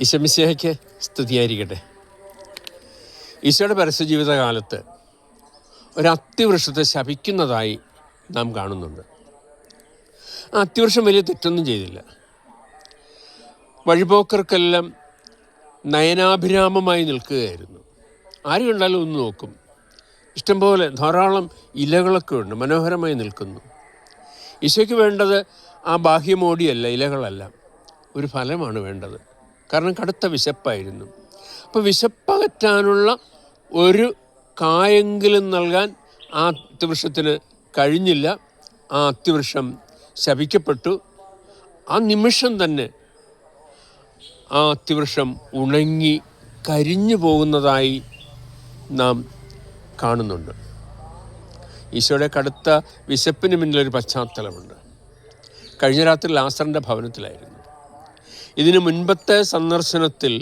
ഈശോമിശിഹായ്ക്ക് സ്തുതിയായിരിക്കട്ടെ. ഈശോയുടെ പരസ്യജീവിതകാലത്ത് ഒരു അത്തിവൃക്ഷത്തെ ശപിക്കുന്നതായി നാം കാണുന്നുണ്ട്. ആ അത്തിവൃക്ഷം വലിയ തെറ്റൊന്നും ചെയ്തില്ല. വഴിപോക്കർക്കെല്ലാം നയനാഭിരാമമായി നിൽക്കുകയായിരുന്നു. ആര് കണ്ടാലും ഒന്ന് നോക്കും. ഇഷ്ടംപോലെ ധാരാളം ഇലകളൊക്കെ ഉണ്ട്, മനോഹരമായി നിൽക്കുന്നു. ഈശോയ്ക്ക് വേണ്ടത് ആ ബാഹ്യമോടിയല്ല, ഇലകളല്ല, ഒരു ഫലമാണ് വേണ്ടത്. കാരണം കടുത്ത വിശപ്പായിരുന്നു. അപ്പോൾ വിശപ്പകറ്റാനുള്ള ഒരു കായെങ്കിലും നൽകാൻ ആ അത്തിവൃക്ഷത്തിന് കഴിഞ്ഞില്ല. ആ അത്തിവൃക്ഷം ശപിക്കപ്പെട്ടു. ആ നിമിഷം തന്നെ ആ അത്തിവൃക്ഷം ഉണങ്ങി കരിഞ്ഞു പോകുന്നതായി നാം കാണുന്നുണ്ട്. ഈശോയുടെ കടുത്ത വിശപ്പിന് മുന്നിലൊരു പശ്ചാത്തലമുണ്ട്. കഴിഞ്ഞ രാത്രി ലാസറിൻ്റെ ഭവനത്തിലായിരുന്നു. ഇതിനു മുൻപത്തെ സന്ദർശനത്തിൽ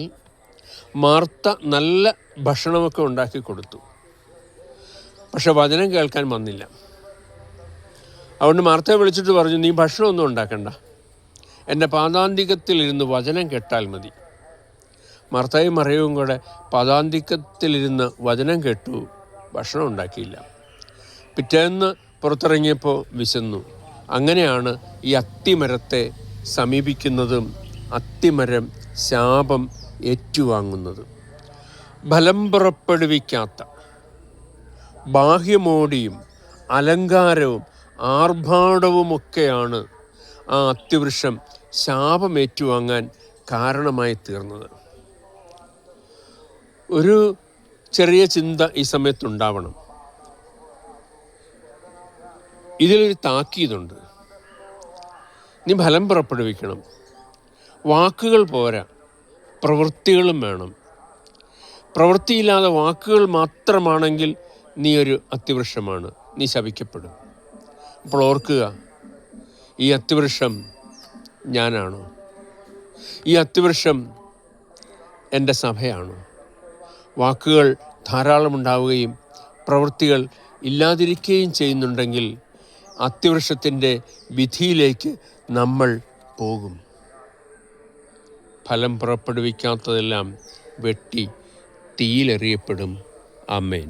മാർത്ത നല്ല ഭക്ഷണമൊക്കെ ഉണ്ടാക്കി കൊടുത്തു. പക്ഷെ വചനം കേൾക്കാൻ വന്നില്ല. അതുകൊണ്ട് മാർത്തയെ വിളിച്ചിട്ട് പറഞ്ഞു, നീ ഭക്ഷണമൊന്നും ഉണ്ടാക്കണ്ട, എൻ്റെ പാദാന്തികത്തിലിരുന്ന് വചനം കേട്ടാൽ മതി. മാർത്തയും മറിയവും കൂടെ പാദാന്തികത്തിലിരുന്ന് വചനം കേട്ടു, ഭക്ഷണം ഉണ്ടാക്കിയില്ല. പിറ്റേന്ന് പുറത്തിറങ്ങിയപ്പോൾ വിശന്നു. അങ്ങനെയാണ് ഈ അത്തിമരത്തെ സമീപിക്കുന്നതും അത്തിമരം ശാപം ഏറ്റുവാങ്ങുന്നത്. ഫലം പുറപ്പെടുവിക്കാത്ത ബാഹ്യമോടിയും അലങ്കാരവും ആർഭാടവുമൊക്കെയാണ് ആ അത്തിവൃക്ഷം ശാപം ഏറ്റുവാങ്ങാൻ കാരണമായി തീർന്നത്. ഒരു ചെറിയ ചിന്ത ഈ സമയത്തുണ്ടാവണം. ഇതിലൊരു താക്കീതുണ്ട്. നീ ഫലം പുറപ്പെടുവിക്കണം. വാക്കുകൾ പോരാ, പ്രവൃത്തികളും വേണം. പ്രവൃത്തിയില്ലാതെ വാക്കുകൾ മാത്രമാണെങ്കിൽ നീ ഒരു അത്തിവൃക്ഷമാണ്, നീ ശപിക്കപ്പെടും. അപ്പോൾ ഓർക്കുക, ഈ അത്തിവൃക്ഷം ഞാനാണോ? ഈ അത്തിവൃക്ഷം എൻ്റെ സഭയാണോ? വാക്കുകൾ ധാരാളമുണ്ടാവുകയും പ്രവൃത്തികൾ ഇല്ലാതിരിക്കുകയും ചെയ്യുന്നുണ്ടെങ്കിൽ അത്തിവൃക്ഷത്തിൻ്റെ വിധിയിലേക്ക് നമ്മൾ പോകും. ഫലം പുറപ്പെടുവിക്കാത്തതെല്ലാം വെട്ടി തീയിലെറിയപ്പെടും. ആമേൻ.